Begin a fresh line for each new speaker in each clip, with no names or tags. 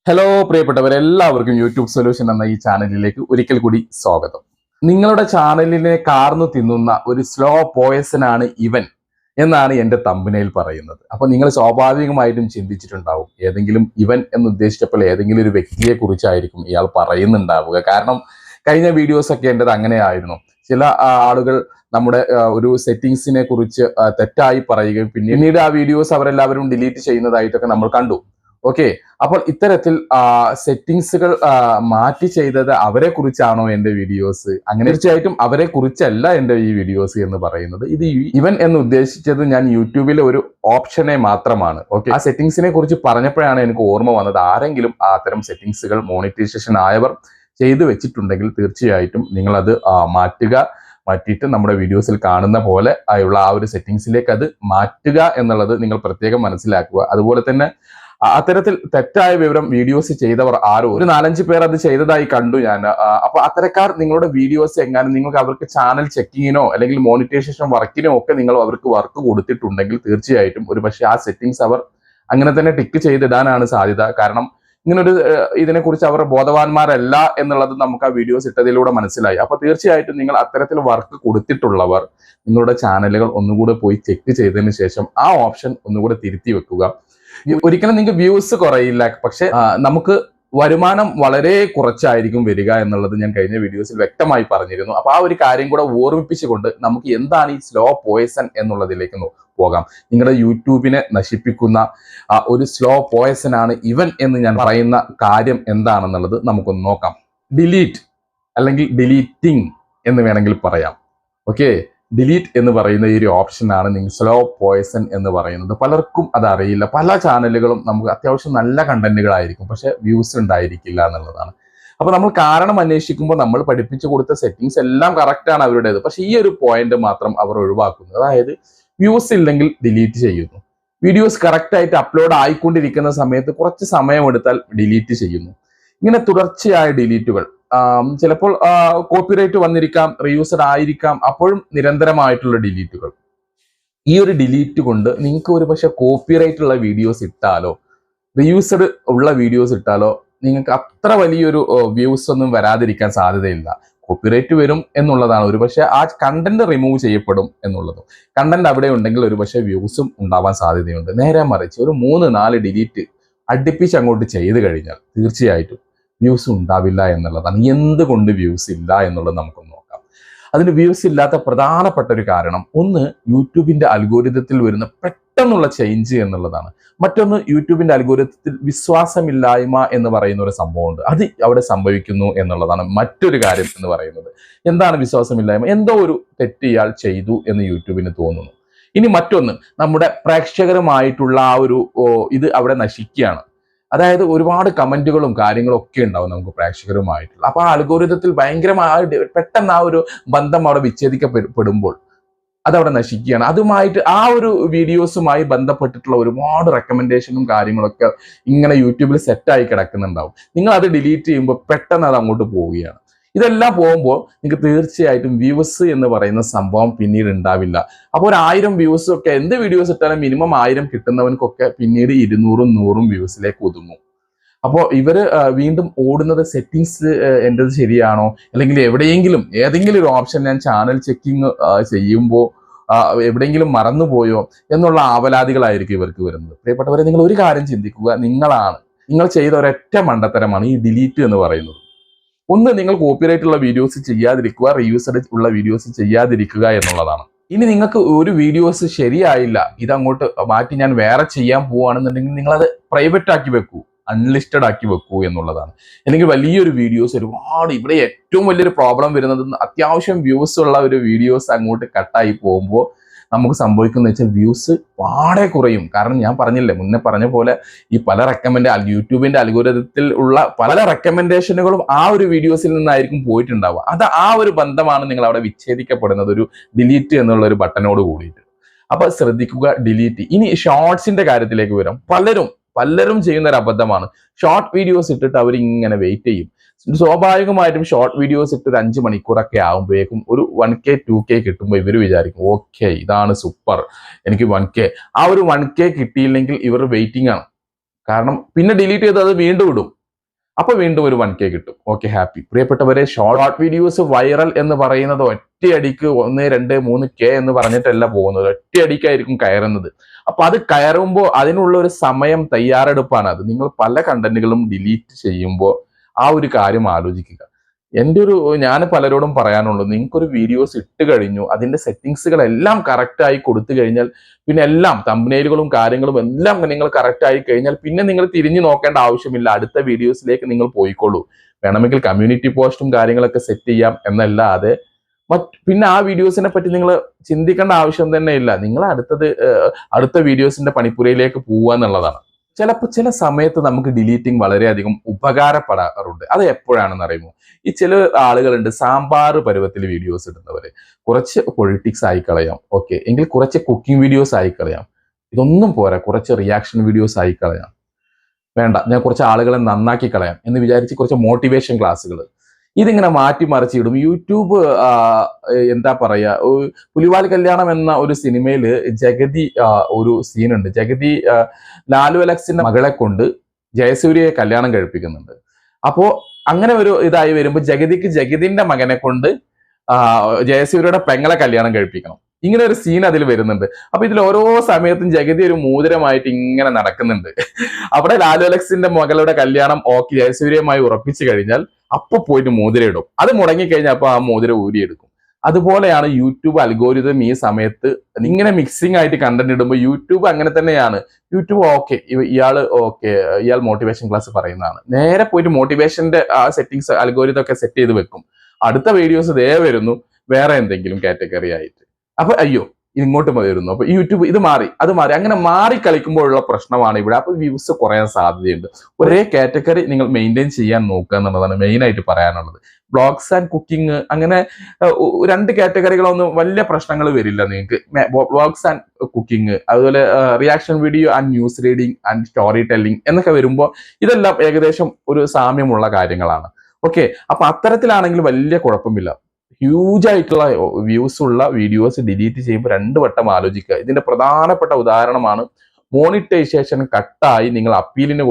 Hello പ്രിയപ്പെട്ടവരെല്ലാവർക്കും YouTube solution എന്ന ഈ ചാനലിലേക്ക് ഒരിക്കൽ കൂടി സ്വാഗതം. നിങ്ങളുടെ ചാനലിനെ കാർന്നു തിന്നുന്ന ഒരു സ്ലോ പോയസൺ ആണ് ഇവൻ എന്നാണ് എൻ്റെ തമ്പനയിൽ പറയുന്നത്. അപ്പൊ നിങ്ങൾ സ്വാഭാവികമായിട്ടും ചിന്തിച്ചിട്ടുണ്ടാവും, ഏതെങ്കിലും ഇവൻ എന്ന് ഉദ്ദേശിച്ചപ്പോൾ ഏതെങ്കിലും ഒരു വ്യക്തിയെ കുറിച്ചായിരിക്കും ഇയാൾ പറയുന്നുണ്ടാവുക. കാരണം കഴിഞ്ഞ വീഡിയോസ് ഒക്കെ എൻ്റെത് അങ്ങനെയായിരുന്നു. ചില ആളുകൾ നമ്മുടെ ഒരു സെറ്റിങ്സിനെ കുറിച്ച് തെറ്റായി പറയുകയും പിന്നീട് ആ വീഡിയോസ് അവരെല്ലാവരും ഡിലീറ്റ് ചെയ്യുന്നതായിട്ടൊക്കെ നമ്മൾ കണ്ടു. ഓക്കെ, അപ്പോൾ ഇത്തരത്തിൽ സെറ്റിങ്സുകൾ മാറ്റി ചെയ്തത് അവരെ കുറിച്ചാണോ എൻ്റെ വീഡിയോസ്? അങ്ങനെ തീർച്ചയായിട്ടും അവരെ കുറിച്ചല്ല എൻ്റെ ഈ വീഡിയോസ് എന്ന് പറയുന്നത്. ഇത് ഇവൻ എന്ന് ഉദ്ദേശിച്ചത് ഞാൻ യൂട്യൂബിലെ ഒരു ഓപ്ഷനെ മാത്രമാണ്. ഓക്കെ, ആ സെറ്റിങ്സിനെ കുറിച്ച് പറഞ്ഞപ്പോഴാണ് എനിക്ക് ഓർമ്മ വന്നത്, ആരെങ്കിലും അത്തരം സെറ്റിങ്സുകൾ മോണിറ്റൈസേഷൻ ആയവർ ചെയ്തു വെച്ചിട്ടുണ്ടെങ്കിൽ തീർച്ചയായിട്ടും നിങ്ങളത് മാറ്റിയിട്ട് നമ്മുടെ വീഡിയോസിൽ കാണുന്ന പോലെ ആയുള്ള ആ ഒരു സെറ്റിങ്സിലേക്ക് അത് മാറ്റുക എന്നുള്ളത് നിങ്ങൾ പ്രത്യേകം മനസ്സിലാക്കുക. അതുപോലെ തന്നെ അത്തരത്തിൽ തെറ്റായ വിവരം വീഡിയോസ് ചെയ്തവർ ഒരു 4-5 പേർ അത് ചെയ്തതായി കണ്ടു ഞാൻ. അപ്പൊ അത്തരക്കാർ നിങ്ങളുടെ വീഡിയോസ് എങ്ങാനും നിങ്ങൾക്ക് അവർക്ക് ചാനൽ ചെക്കിങ്ങിനോ അല്ലെങ്കിൽ മോണിറ്റൈസേഷൻ വർക്കിനോ ഒക്കെ നിങ്ങൾ അവർക്ക് വർക്ക് കൊടുത്തിട്ടുണ്ടെങ്കിൽ തീർച്ചയായിട്ടും ഒരു പക്ഷേ ആ സെറ്റിങ്സ് അവർ അങ്ങനെ തന്നെ ടിക്ക് ചെയ്തിടാനാണ് സാധ്യത. കാരണം ഇങ്ങനൊരു ഇതിനെക്കുറിച്ച് അവർ ബോധവാന്മാരല്ല എന്നുള്ളത് നമുക്ക് ആ വീഡിയോസ് ഇട്ടതിലൂടെ മനസ്സിലായി. അപ്പൊ തീർച്ചയായിട്ടും നിങ്ങൾ അത്തരത്തിൽ വർക്ക് കൊടുത്തിട്ടുള്ളവർ നിങ്ങളുടെ ചാനലുകൾ ഒന്നുകൂടെ പോയി ചെക്ക് ചെയ്തതിന് ശേഷം ആ ഓപ്ഷൻ ഒന്നുകൂടെ തിരുത്തി വെക്കുക. ഒരിക്കലും നിങ്ങൾക്ക് വ്യൂസ് കുറയില്ല, പക്ഷെ നമുക്ക് വരുമാനം വളരെ കുറച്ചായിരിക്കും വരിക എന്നുള്ളത് ഞാൻ കഴിഞ്ഞ വീഡിയോസിൽ വ്യക്തമായി പറഞ്ഞിരുന്നു. അപ്പൊ ആ ഒരു കാര്യം കൂടെ ഓർമ്മിപ്പിച്ചുകൊണ്ട് നമുക്ക് എന്താണ് ഈ സ്ലോ പോയസൺ എന്നുള്ളതിലേക്ക് പോകാം. നിങ്ങളുടെ യൂട്യൂബിനെ നശിപ്പിക്കുന്ന ഒരു സ്ലോ പോയസൺ ആണ് ഇവൻ എന്ന് ഞാൻ പറയുന്ന കാര്യം എന്താണെന്നുള്ളത് നമുക്കൊന്ന് നോക്കാം. ഡിലീറ്റ് അല്ലെങ്കിൽ ഡിലീറ്റിംഗ് എന്ന് വേണമെങ്കിൽ പറയാം. ഓക്കെ, ഡിലീറ്റ് എന്ന് പറയുന്ന ഈ ഒരു ഓപ്ഷനാണ് നിങ്ങൾ സ്ലോ പോയസൺ എന്ന് പറയുന്നത്. പലർക്കും അതറിയില്ല. പല ചാനലുകളും നമുക്ക് അത്യാവശ്യം നല്ല കണ്ടന്റുകളായിരിക്കും, പക്ഷെ വ്യൂസ് ഉണ്ടായിരിക്കില്ല എന്നുള്ളതാണ്. അപ്പൊ നമ്മൾ കാരണം അന്വേഷിക്കുമ്പോൾ നമ്മൾ പഠിപ്പിച്ചു കൊടുത്ത സെറ്റിങ്സ് എല്ലാം കറക്റ്റാണ് അവരുടേത്, പക്ഷെ ഈ ഒരു പോയിന്റ് മാത്രം അവർ ഒഴിവാക്കുന്നു. അതായത് വ്യൂസ് ഇല്ലെങ്കിൽ ഡിലീറ്റ് ചെയ്യുന്നു, വീഡിയോസ് കറക്റ്റായിട്ട് അപ്ലോഡ് ആയിക്കൊണ്ടിരിക്കുന്ന സമയത്ത് കുറച്ച് സമയമെടുത്താൽ ഡിലീറ്റ് ചെയ്യുന്നു. ഇങ്ങനെ തുടർച്ചയായ ഡിലീറ്റുകൾ, ചിലപ്പോൾ കോപ്പിറൈറ്റ് വന്നിരിക്കാം, റീയൂസ്ഡ് ആയിരിക്കാം, അപ്പോഴും നിരന്തരമായിട്ടുള്ള ഡിലീറ്റുകൾ. ഈ ഒരു ഡിലീറ്റ് കൊണ്ട് നിങ്ങൾക്ക് ഒരു പക്ഷെ കോപ്പിറൈറ്റ് ഉള്ള വീഡിയോസ് ഇട്ടാലോ റീയൂസ്ഡ് ഉള്ള വീഡിയോസ് ഇട്ടാലോ നിങ്ങൾക്ക് അത്ര വലിയൊരു വ്യൂസ് ഒന്നും വരാതിരിക്കാൻ സാധ്യതയില്ല. കോപ്പിറൈറ്റ് വരും എന്നുള്ളതാണ്, ഒരു പക്ഷെ ആ കണ്ടന്റ് റിമൂവ് ചെയ്യപ്പെടും എന്നുള്ളതും. കണ്ടന്റ് അവിടെ ഉണ്ടെങ്കിൽ ഒരു പക്ഷെ വ്യൂസും ഉണ്ടാവാൻ സാധ്യതയുണ്ട്. നേരെ മറിച്ച് ഒരു 3-4 ഡിലീറ്റ് അടുപ്പിച്ച് അങ്ങോട്ട് ചെയ്ത് കഴിഞ്ഞാൽ തീർച്ചയായിട്ടും വ്യൂസ് ഉണ്ടാവില്ല എന്നുള്ളതാണ്. എന്തുകൊണ്ട് വ്യൂസ് ഇല്ല എന്നുള്ളത് നമുക്കൊന്ന് നോക്കാം. അതിന് വ്യൂസ് ഇല്ലാത്ത പ്രധാനപ്പെട്ട ഒരു കാരണം, ഒന്ന് യൂട്യൂബിന്റെ അൽഗോരിതത്തിൽ വരുന്ന പെട്ടെന്നുള്ള ചേഞ്ച് എന്നുള്ളതാണ്. മറ്റൊന്ന് യൂട്യൂബിന്റെ അൽഗോരിതത്തിൽ വിശ്വാസമില്ലായ്മ എന്ന് പറയുന്ന ഒരു സംഭവമുണ്ട്, അത് അവിടെ സംഭവിക്കുന്നു എന്നുള്ളതാണ് മറ്റൊരു കാര്യം എന്ന് പറയുന്നത്. എന്താണ് വിശ്വാസമില്ലായ്മ? എന്തോ ഒരു തെറ്റ് ഇയാൾ ചെയ്തു എന്ന് യൂട്യൂബിന് തോന്നുന്നു. ഇനി മറ്റൊന്ന്, നമ്മുടെ പ്രേക്ഷകരുമായിട്ടുള്ള ആ ഒരു ഇത് അവിടെ നശിക്കുകയാണ്. അതായത് ഒരുപാട് കമന്റുകളും കാര്യങ്ങളും ഒക്കെ ഉണ്ടാവും നമുക്ക് പ്രേക്ഷകരുമായിട്ടുള്ള. അപ്പൊ ആ അൽഗോരിതത്തിൽ ഭയങ്കരമായ പെട്ടെന്ന് ആ ഒരു ബന്ധം അവിടെ വിച്ഛേദിക്കപ്പെടുമ്പോൾ അതവിടെ നശിക്കുകയാണ്. അതുമായിട്ട് ആ ഒരു വീഡിയോസുമായി ബന്ധപ്പെട്ടിട്ടുള്ള ഒരുപാട് റെക്കമെൻഡേഷനും കാര്യങ്ങളൊക്കെ ഇങ്ങനെ യൂട്യൂബിൽ സെറ്റായി കിടക്കുന്നുണ്ടാവും. നിങ്ങൾ അത് ഡിലീറ്റ് ചെയ്യുമ്പോൾ പെട്ടെന്ന് അത് അങ്ങോട്ട് പോവുകയാണ്. ഇതെല്ലാം പോകുമ്പോൾ നിങ്ങൾക്ക് തീർച്ചയായിട്ടും വ്യൂസ് എന്ന് പറയുന്ന സംഭവം പിന്നീട് ഉണ്ടാവില്ല. അപ്പോൾ 1000 വ്യൂസ് ഒക്കെ എന്ത് വീഡിയോസ് ഇട്ടാലും മിനിമം 1000 കിട്ടുന്നവൻക്കൊക്കെ പിന്നീട് 200-100 വ്യൂസിലേക്ക് ഒതുങ്ങും. അപ്പോൾ ഇവര് വീണ്ടും ഓടുന്നത് സെറ്റിങ്സ് എൻ്റെത് ശരിയാണോ, അല്ലെങ്കിൽ ഏതെങ്കിലും ഒരു ഓപ്ഷൻ ഞാൻ ചാനൽ ചെക്കിങ് ചെയ്യുമ്പോൾ എവിടെയെങ്കിലും മറന്നുപോയോ എന്നുള്ള ആവലാതികളായിരിക്കും ഇവർക്ക് വരുന്നത്. പ്രിയപ്പെട്ടവരെ, നിങ്ങൾ ഒരു കാര്യം ചിന്തിക്കുക, നിങ്ങൾ ചെയ്ത ഒരൊറ്റ മണ്ടത്തരമാണ് ഈ ഡിലീറ്റ് എന്ന് പറയുന്നത്. ഒന്ന്, നിങ്ങൾ കോപ്പിറൈറ്റ് ഉള്ള വീഡിയോസ് ചെയ്യാതിരിക്കുക, റീയൂസ്ഡ് ഉള്ള വീഡിയോസ് ചെയ്യാതിരിക്കുക എന്നുള്ളതാണ്. ഇനി നിങ്ങൾക്ക് ഒരു വീഡിയോസ് ശരിയായില്ല, ഇതങ്ങോട്ട് മാറ്റി ഞാൻ വേറെ ചെയ്യാൻ പോവുകയാണെന്നുണ്ടെങ്കിൽ നിങ്ങളത് പ്രൈവറ്റ് ആക്കി വെക്കൂ, അൺലിസ്റ്റഡ് ആക്കി വെക്കൂ എന്നുള്ളതാണ്. അല്ലെങ്കിൽ വലിയൊരു വീഡിയോസ് ഒരുപാട്, ഇവിടെ ഏറ്റവും വലിയൊരു പ്രോബ്ലം വരുന്നത് അത്യാവശ്യം വ്യൂസ് ഉള്ള ഒരു വീഡിയോസ് അങ്ങോട്ട് കട്ടായി പോകുമ്പോൾ നമുക്ക് സംഭവിക്കുന്നത് വെച്ചാൽ വ്യൂസ് പാടെ കുറയും. കാരണം ഞാൻ മുന്നേ പറഞ്ഞ പോലെ ഈ യൂട്യൂബിന്റെ അൽഗോരിതത്തിൽ ഉള്ള പല റെക്കമെൻഡേഷനുകളും ആ ഒരു വീഡിയോസിൽ നിന്നായിരിക്കും പോയിട്ടുണ്ടാവുക. അത് ആ ഒരു ബന്ധമാണ് നിങ്ങൾ അവിടെ വിച്ഛേദിക്കപ്പെടുന്നത്, ഒരു ഡിലീറ്റ് എന്നുള്ള ഒരു ബട്ടനോട് കൂടിയിട്ട്. അപ്പൊ ശ്രദ്ധിക്കുക, ഡിലീറ്റ്. ഇനി ഷോർട്സിന്റെ കാര്യത്തിലേക്ക് വരാം. പലരും ചെയ്യുന്ന ഒരു അബദ്ധമാണ്, ഷോർട്ട് വീഡിയോസ് ഇട്ടിട്ട് അവർ ഇങ്ങനെ വെയിറ്റ് ചെയ്യും. സ്വാഭാവികമായിട്ടും ഷോർട്ട് വീഡിയോസ് ഇട്ട് ഒരു 5 മണിക്കൂറൊക്കെ ആകുമ്പോഴേക്കും ഒരു 1K 2K കിട്ടുമ്പോൾ ഇവർ വിചാരിക്കും, ഓക്കെ ഇതാണ് സൂപ്പർ, എനിക്ക് 1K. ആ ഒരു 1K കിട്ടിയില്ലെങ്കിൽ ഇവർ വെയിറ്റിംഗ് ആണ്. കാരണം പിന്നെ ഡിലീറ്റ് ചെയ്ത് അത് വീണ്ടും ഇടും. അപ്പൊ വീണ്ടും ഒരു 1K കിട്ടും. Okay, happy. പ്രിയപ്പെട്ടവരെ, ഷോർട്ട് വീഡിയോസ് വൈറൽ എന്ന് പറയുന്നത് ഒറ്റയടിക്ക് 1, 2, 3K എന്ന് പറഞ്ഞിട്ടല്ല പോകുന്നത്, ഒറ്റയടിക്കായിരിക്കും കയറുന്നത്. അപ്പൊ അത് കയറുമ്പോൾ അതിനുള്ള ഒരു സമയം, തയ്യാറെടുപ്പാണ് അത്. നിങ്ങൾ പല കണ്ടന്റുകളും ഡിലീറ്റ് ചെയ്യുമ്പോൾ ആ ഒരു കാര്യം ആലോചിക്കുക. ഞാൻ പലരോടും പറയാനുള്ളത്, നിങ്ങൾക്കൊരു വീഡിയോസ് ഇട്ട് കഴിഞ്ഞു, അതിന്റെ സെറ്റിങ്സുകളെല്ലാം കറക്റ്റായി കൊടുത്തു കഴിഞ്ഞാൽ പിന്നെ എല്ലാം തംബ്നെയിലുകളും കാര്യങ്ങളും എല്ലാം നിങ്ങൾ കറക്റ്റ് ആയി കഴിഞ്ഞാൽ പിന്നെ നിങ്ങൾ തിരിഞ്ഞു നോക്കേണ്ട ആവശ്യമില്ല. അടുത്ത വീഡിയോസിലേക്ക് നിങ്ങൾ പോയിക്കോളൂ. വേണമെങ്കിൽ കമ്മ്യൂണിറ്റി പോസ്റ്റും കാര്യങ്ങളൊക്കെ സെറ്റ് ചെയ്യാം എന്നല്ലാതെ പിന്നെ ആ വീഡിയോസിനെ പറ്റി നിങ്ങൾ ചിന്തിക്കേണ്ട ആവശ്യം തന്നെ ഇല്ല. നിങ്ങൾ അടുത്ത വീഡിയോസിന്റെ പണിപ്പുരയിലേക്ക് പോവുക എന്നുള്ളതാണ്. ചില സമയത്ത് നമുക്ക് ഡിലീറ്റിംഗ് വളരെയധികം ഉപകാരപ്പെടാറുണ്ട്. അത് എപ്പോഴാണെന്ന് അറിയുമോ? ഈ ചില ആളുകളുണ്ട് സാമ്പാർ പരുവത്തിൽ വീഡിയോസ് ഇടുന്നവര്. കുറച്ച് പൊളിറ്റിക്സ് ആയി കളയാം, ഓക്കെ, എങ്കിൽ കുറച്ച് കുക്കിംഗ് വീഡിയോസ് ആയി കളയാം. ഇതൊന്നും പോരാ, കുറച്ച് റിയാക്ഷൻ വീഡിയോസ് ആയി കളയാം. വേണ്ട, ഞാൻ കുറച്ച് ആളുകളെ നന്നാക്കി കളയാം എന്ന് വിചാരിച്ച് കുറച്ച് മോട്ടിവേഷൻ ക്ലാസ്സുകൾ, ഇതിങ്ങനെ മാറ്റി ഇടും. യൂട്യൂബ് എന്താ പറയാ, പുലിവാൽ കല്യാണം എന്ന ഒരു സിനിമയില് ജഗതി ഒരു സീനുണ്ട്. ജഗതി ലാലു അലക്സിന്റെ മകളെ കൊണ്ട് ജയസൂര്യയെ കല്യാണം കഴിപ്പിക്കുന്നുണ്ട്. അപ്പോ അങ്ങനെ ഒരു ഇതായി വരുമ്പോൾ ജഗതിന്റെ മകനെ കൊണ്ട് ജയസൂര്യയുടെ പെങ്ങളെ കല്യാണം കഴിപ്പിക്കണം. ഇങ്ങനെ ഒരു സീൻ അതിൽ വരുന്നുണ്ട്. അപ്പൊ ഇതിൽ ഓരോ സമയത്തും ജഗതി ഒരു മോതിരമായിട്ട് ഇങ്ങനെ നടക്കുന്നുണ്ട്. അവിടെ ലാലു അലക്സിന്റെ മകളുടെ കല്യാണം ജയസൂര്യയുമായി ഉറപ്പിച്ചു കഴിഞ്ഞാൽ അപ്പൊ പോയിട്ട് മോതിരം ഇടും. അത് മുടങ്ങിക്കഴിഞ്ഞാൽ അപ്പൊ ആ മോതിരം ഊരിയെടുക്കും. അതുപോലെയാണ് യൂട്യൂബ് അൽഗോരിതം ഈ സമയത്ത് ഇങ്ങനെ മിക്സിംഗ് ആയിട്ട് കണ്ടന്റ് ഇടുമ്പോൾ യൂട്യൂബ് അങ്ങനെ തന്നെയാണ്. യൂട്യൂബ് ഇയാൾ മോട്ടിവേഷൻ ക്ലാസ് പറയുന്നതാണ്, നേരെ പോയിട്ട് മോട്ടിവേഷന്റെ ആ സെറ്റിംഗ്സ് അൽഗോരിതം ഒക്കെ സെറ്റ് ചെയ്ത് വെക്കും. അടുത്ത വീഡിയോസ് വരുന്നു വേറെ എന്തെങ്കിലും കാറ്റഗറി ആയിട്ട്. അപ്പൊ അയ്യോ ഇങ്ങോട്ട് വരുന്നു. അപ്പൊ യൂട്യൂബ് ഇത് മാറി അത് മാറി, അങ്ങനെ മാറി കളിക്കുമ്പോഴുള്ള പ്രശ്നമാണ് ഇവിടെ. അപ്പൊ വ്യൂസ് കുറയാൻ സാധ്യതയുണ്ട്. ഒരേ കാറ്റഗറി നിങ്ങൾ മെയിൻറ്റെയിൻ ചെയ്യാൻ നോക്കുക എന്നുള്ളതാണ് മെയിൻ ആയിട്ട് പറയാനുള്ളത്. ബ്ലോഗ്സ് ആൻഡ് കുക്കിംഗ്, അങ്ങനെ 2 കാറ്റഗറികളൊന്നും വലിയ പ്രശ്നങ്ങൾ വരില്ല നിങ്ങൾക്ക്. ബ്ലോഗ്സ് ആൻഡ് കുക്കിംഗ്, അതുപോലെ reaction video and news reading and story telling എന്നൊക്കെ വരുമ്പോൾ ഇതെല്ലാം ഏകദേശം ഒരു സാമ്യമുള്ള കാര്യങ്ങളാണ്. ഓക്കെ, അപ്പൊ അത്തരത്തിലാണെങ്കിൽ വലിയ കുഴപ്പമില്ല. ഹ്യൂജ് ആയിട്ടുള്ള വ്യൂസ് ഉള്ള വീഡിയോസ് ഡിലീറ്റ് ചെയ്യുമ്പോൾ 2 വട്ടം ആലോചിക്കുക. ഇതിന്റെ പ്രധാനപ്പെട്ട ഉദാഹരണമാണ് മോണിറ്റൈസേഷൻ കട്ടായി നിങ്ങൾ അപ്പീലിന്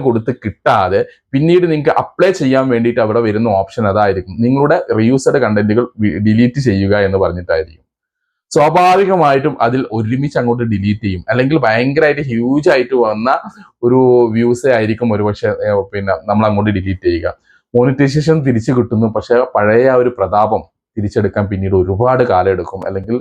കൊടുത്ത് കിട്ടാതെ പിന്നീട് നിങ്ങൾക്ക് അപ്ലൈ ചെയ്യാൻ വേണ്ടിയിട്ട് അവിടെ വരുന്ന ഓപ്ഷൻ അതായിരിക്കും, നിങ്ങളുടെ റീയൂസ്ഡ് കണ്ടന്റുകൾ ഡിലീറ്റ് ചെയ്യുക എന്ന് പറഞ്ഞിട്ടായിരിക്കും. സ്വാഭാവികമായിട്ടും അതിൽ ഒരുമിച്ച് അങ്ങോട്ട് ഡിലീറ്റ് ചെയ്യും. അല്ലെങ്കിൽ ഭയങ്കരമായിട്ട് ഹ്യൂജ് ആയിട്ട് വന്ന ഒരു വ്യൂസ് ആയിരിക്കും ഒരുപക്ഷെ നമ്മൾ അങ്ങോട്ട് ഡിലീറ്റ് ചെയ്യുക. മോണിറ്റൈസേഷൻ തിരിച്ചു കിട്ടുന്നു, പക്ഷെ പഴയ ഒരു പ്രതാപം തിരിച്ചെടുക്കാൻ പിന്നീട് ഒരുപാട് കാലം എടുക്കും. അല്ലെങ്കിൽ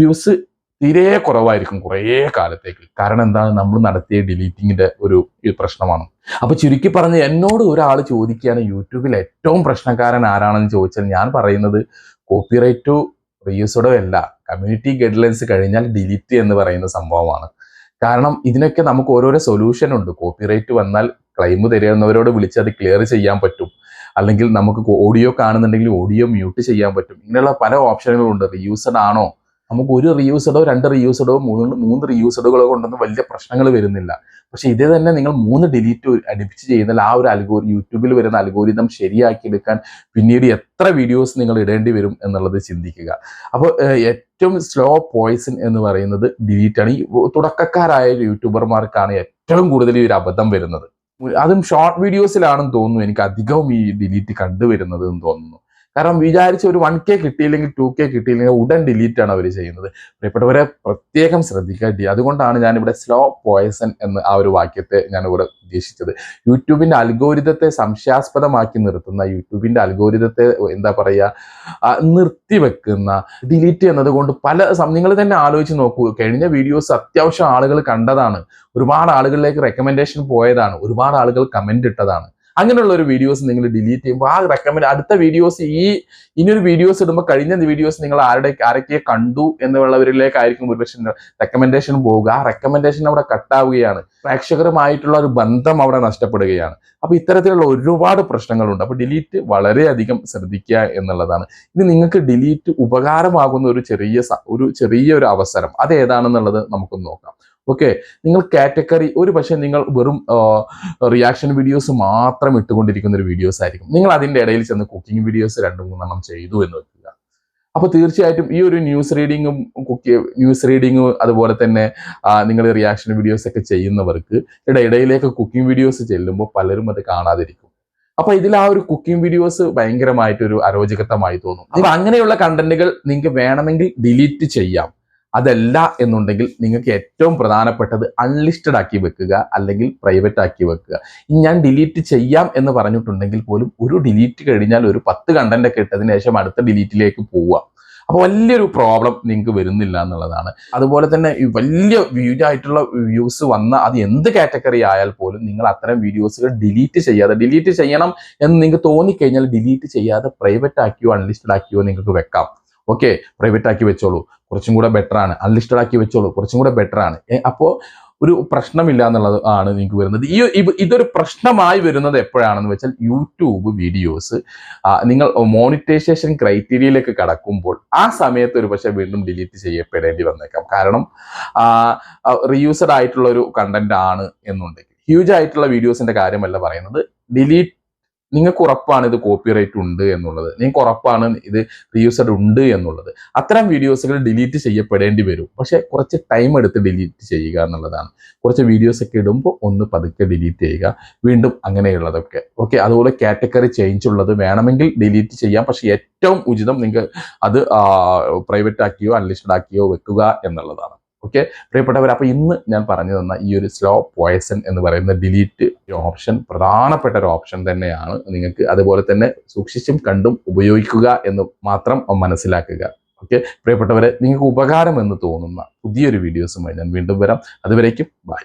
വ്യൂസ് തീരെ കുറവായിരിക്കും കുറേ കാലത്തേക്ക്. കാരണം എന്താണ്, നമ്മൾ നടത്തിയ ഡിലീറ്റിങ്ങിന്റെ ഒരു പ്രശ്നമാണ്. അപ്പൊ ചുരുക്കി പറഞ്ഞ് എന്നോട് ഒരാൾ ചോദിക്കുകയാണ് യൂട്യൂബിൽ ഏറ്റവും പ്രശ്നക്കാരൻ ആരാണെന്ന് ചോദിച്ചാൽ ഞാൻ പറയുന്നത് കോപ്പിറൈറ്റോ റീയൂസഡോ അല്ല, കമ്മ്യൂണിറ്റി ഗൈഡ്ലൈൻസ് കഴിഞ്ഞാൽ ഡിലീറ്റ് എന്ന് പറയുന്ന സംഭവമാണ്. കാരണം ഇതിനൊക്കെ നമുക്ക് ഓരോരോ സൊല്യൂഷൻ ഉണ്ട്. കോപ്പിറൈറ്റ് വന്നാൽ ക്ലെയിം തരുന്നവരോട് വിളിച്ച് അത് ക്ലിയർ ചെയ്യാൻ പറ്റും. അല്ലെങ്കിൽ നമുക്ക് ഓഡിയോ കാണുന്നുണ്ടെങ്കിൽ ഓഡിയോ മ്യൂട്ട് ചെയ്യാൻ പറ്റും. ഇങ്ങനെയുള്ള പല ഓപ്ഷനുകളുണ്ട്. റീയൂസഡ് ആണോ, നമുക്ക് 1 റീയൂസഡോ 2 റീയൂസഡോ 3 റീയൂസഡുകളോ കൊണ്ടൊന്നും വലിയ പ്രശ്നങ്ങൾ വരുന്നില്ല. പക്ഷെ ഇതേ തന്നെ നിങ്ങൾ 3 ഡിലീറ്റ് അടുപ്പിച്ച് ചെയ്യുന്നാൽ ആ ഒരു യൂട്യൂബിൽ വരുന്ന അൽഗോരിതം ശരിയാക്കി എടുക്കാൻ പിന്നീട് എത്ര വീഡിയോസ് നിങ്ങൾ ഇടേണ്ടി വരും എന്നുള്ളത് ചിന്തിക്കുക. അപ്പോൾ ഏറ്റവും സ്ലോ പോയിസൺ എന്ന് പറയുന്നത് ഡിലീറ്റ് ആണ്. ഈ തുടക്കക്കാരായ യൂട്യൂബർമാർക്കാണ് ഏറ്റവും കൂടുതൽ ഈ ഒരു അബദ്ധം വരുന്നത്. അതും ഷോർട്ട് വീഡിയോസിലാണെന്ന് തോന്നുന്നു എനിക്ക് അധികവും ഈ ഡിലീറ്റ് കണ്ടുവരുന്നത് എന്ന് തോന്നുന്നു. കാരണം വിചാരിച്ച ഒരു 1K കിട്ടിയില്ലെങ്കിൽ 2K കിട്ടിയില്ലെങ്കിൽ ഉടൻ ഡിലീറ്റ് ആണ് അവർ ചെയ്യുന്നത്. പ്രിയപ്പെട്ടവരെ പ്രത്യേകം ശ്രദ്ധിക്കുക. അതുകൊണ്ടാണ് ഞാൻ ഇവിടെ സ്ലോ പോയ്സൺ എന്ന ആ ഒരു വാക്യത്തെ ഞാൻ ഇവിടെ ഉദ്ദേശിച്ചത്. യൂട്യൂബിന്റെ അൽഗോരിതത്തെ സംശയാസ്പദമാക്കി നിർത്തുന്ന, യൂട്യൂബിന്റെ അൽഗോരിതത്തെ എന്താ പറയുക നിർത്തിവെക്കുന്ന, ഡിലീറ്റ് എന്നതുകൊണ്ട് നിങ്ങൾ തന്നെ ആലോചിച്ച് നോക്കൂ. കഴിഞ്ഞ വീഡിയോസ് അത്യാവശ്യം ആളുകൾ കണ്ടതാണ്, ഒരുപാട് ആളുകളിലേക്ക് റെക്കമെൻഡേഷൻ പോയതാണ്, ഒരുപാട് ആളുകൾ കമന്റ് ഇട്ടതാണ്. അങ്ങനെയുള്ള ഒരു വീഡിയോസ് നിങ്ങൾ ഡിലീറ്റ് ചെയ്യുമ്പോൾ ആ അടുത്ത വീഡിയോസ് ഇനിയൊരു വീഡിയോസ് ഇടുമ്പോൾ കഴിഞ്ഞ വീഡിയോസ് നിങ്ങൾ ആരൊക്കെ കണ്ടു എന്നുള്ളവരിലേക്കായിരിക്കും ഒരുപക്ഷെ റെക്കമെൻഡേഷൻ പോവുക. ആ റെക്കമെൻഡേഷൻ അവിടെ കട്ടാവുകയാണ്, പ്രേക്ഷകരുമായിട്ടുള്ള ഒരു ബന്ധം അവിടെ നഷ്ടപ്പെടുകയാണ്. അപ്പൊ ഇത്തരത്തിലുള്ള ഒരുപാട് പ്രശ്നങ്ങളുണ്ട്. അപ്പൊ ഡിലീറ്റ് വളരെയധികം ശ്രദ്ധിക്കുക എന്നുള്ളതാണ്. ഇത് നിങ്ങൾക്ക് ഡിലീറ്റ് ഉപകാരമാകുന്ന ഒരു ചെറിയ അവസരം അത് ഏതാണെന്നുള്ളത് നമുക്കൊന്ന് നോക്കാം. ഓക്കെ, നിങ്ങൾ കാറ്റഗറി പക്ഷേ നിങ്ങൾ വെറും റിയാക്ഷൻ വീഡിയോസ് മാത്രം ഇട്ടുകൊണ്ടിരിക്കുന്ന ഒരു വീഡിയോസ് ആയിരിക്കും. നിങ്ങൾ അതിൻ്റെ ഇടയിൽ ചെന്ന് കുക്കിംഗ് വീഡിയോസ് 2-3 എണ്ണം ചെയ്തു എന്ന് വെക്കുക. അപ്പോൾ തീർച്ചയായിട്ടും ഈ ഒരു ന്യൂസ് റീഡിങ്ങും അതുപോലെ തന്നെ നിങ്ങൾ റിയാക്ഷൻ വീഡിയോസ് ഒക്കെ ചെയ്യുന്നവർക്ക് ഇടയിലേക്ക് കുക്കിംഗ് വീഡിയോസ് ചെല്ലുമ്പോൾ പലരും അത് കാണാതിരിക്കും. അപ്പൊ ഇതിൽ ആ ഒരു കുക്കിംഗ് വീഡിയോസ് ഭയങ്കരമായിട്ടൊരു അരോചകത്വമായി തോന്നും. അപ്പൊ അങ്ങനെയുള്ള കണ്ടന്റുകൾ നിങ്ങൾക്ക് വേണമെങ്കിൽ ഡിലീറ്റ് ചെയ്യാം. അതല്ല എന്നുണ്ടെങ്കിൽ നിങ്ങൾക്ക് ഏറ്റവും പ്രധാനപ്പെട്ടത് അൺലിസ്റ്റഡ് ആക്കി വെക്കുക, അല്ലെങ്കിൽ പ്രൈവറ്റ് ആക്കി വെക്കുക. ഞാൻ ഡിലീറ്റ് ചെയ്യാം എന്ന് പറഞ്ഞിട്ടുണ്ടെങ്കിൽ പോലും ഒരു ഡിലീറ്റ് കഴിഞ്ഞാൽ ഒരു 10 കണ്ടന്റ് ഒക്കെ ഇട്ടതിന് ശേഷം അടുത്ത ഡിലീറ്റിലേക്ക് പോവുക. അപ്പോൾ വലിയൊരു പ്രോബ്ലം നിങ്ങൾക്ക് വരുന്നില്ല എന്നുള്ളതാണ്. അതുപോലെ തന്നെ ഈ വലിയ ആയിട്ടുള്ള വ്യൂസ് വന്ന അത് എന്ത് കാറ്റഗറി ആയാൽ പോലും നിങ്ങൾ അത്തരം വീഡിയോസുകൾ ഡിലീറ്റ് ചെയ്യണം എന്ന് നിങ്ങൾക്ക് തോന്നിക്കഴിഞ്ഞാൽ ഡിലീറ്റ് ചെയ്യാതെ പ്രൈവറ്റ് ആക്കിയോ അൺലിസ്റ്റഡ് ആക്കിയോ നിങ്ങൾക്ക് വെക്കാം. ഓക്കെ, പ്രൈവറ്റ് ആക്കി വെച്ചോളൂ, കുറച്ചും കൂടെ ബെറ്റർ ആണ്. അൺലിസ്റ്റഡ് ആക്കി വെച്ചോളൂ, കുറച്ചും കൂടെ ബെറ്റർ ആണ്. അപ്പോൾ ഒരു പ്രശ്നമില്ല എന്നുള്ളത് ആണ് നിങ്ങൾക്ക് വരുന്നത്. ഇതൊരു പ്രശ്നമായി വരുന്നത് എപ്പോഴാണെന്ന് വെച്ചാൽ യൂട്യൂബ് വീഡിയോസ് നിങ്ങൾ മോണിറ്റൈസേഷൻ ക്രൈറ്റീരിയയിലേക്ക് കടക്കുമ്പോൾ ആ സമയത്ത് ഒരു പക്ഷേ വീണ്ടും ഡിലീറ്റ് ചെയ്യപ്പെടേണ്ടി വന്നേക്കാം. കാരണം റീയൂസ്ഡ് ആയിട്ടുള്ള ഒരു കണ്ടന്റ് ആണ് എന്നുണ്ടെങ്കിൽ, ഹ്യൂജ് ആയിട്ടുള്ള വീഡിയോസിന്റെ കാര്യമല്ല പറയുന്നത്. നിങ്ങൾക്ക് ഉറപ്പാണ് ഇത് കോപ്പിറൈറ്റ് ഉണ്ട് എന്നുള്ളത്, നിങ്ങൾക്ക് ഉറപ്പാണ് ഇത് റീയൂസ്ഡ് ഉണ്ട് എന്നുള്ളത്. അത്തരം വീഡിയോസുകൾ ഡിലീറ്റ് ചെയ്യപ്പെടേണ്ടി വരും. പക്ഷെ കുറച്ച് ടൈം എടുത്ത് ഡിലീറ്റ് ചെയ്യുക എന്നുള്ളതാണ്. കുറച്ച് വീഡിയോസ് ഒക്കെ ഇടുമ്പോൾ ഒന്ന് പതുക്കെ ഡിലീറ്റ് ചെയ്യുക, വീണ്ടും അങ്ങനെയുള്ളതൊക്കെ. ഓക്കെ, അതുപോലെ കാറ്റഗറി ചേഞ്ച് ഉള്ളത് വേണമെങ്കിൽ ഡിലീറ്റ് ചെയ്യാം. പക്ഷെ ഏറ്റവും ഉചിതം നിങ്ങൾക്ക് അത് പ്രൈവറ്റ് ആക്കിയോ അൺലിസ്റ്റഡ് ആക്കിയോ വെക്കുക എന്നുള്ളതാണ്. ഓക്കെ പ്രിയപ്പെട്ടവർ, അപ്പോൾ ഇന്ന് ഞാൻ പറഞ്ഞു തന്ന ഈ ഒരു സ്ലോ പോയ്സൺ എന്ന് പറയുന്ന ഡിലീറ്റ് ഓപ്ഷൻ പ്രധാനപ്പെട്ട ഒരു ഓപ്ഷൻ തന്നെയാണ്. നിങ്ങൾക്ക് അതുപോലെ തന്നെ സൂക്ഷിച്ചും കണ്ടും ഉപയോഗിക്കുക എന്ന് മാത്രം മനസ്സിലാക്കുക. ഓക്കെ പ്രിയപ്പെട്ടവരെ, നിങ്ങൾക്ക് ഉപകാരം എന്ന് തോന്നുന്ന പുതിയൊരു വീഡിയോസുമായി ഞാൻ വീണ്ടും വരാം. അതുവരേക്കും ബൈ.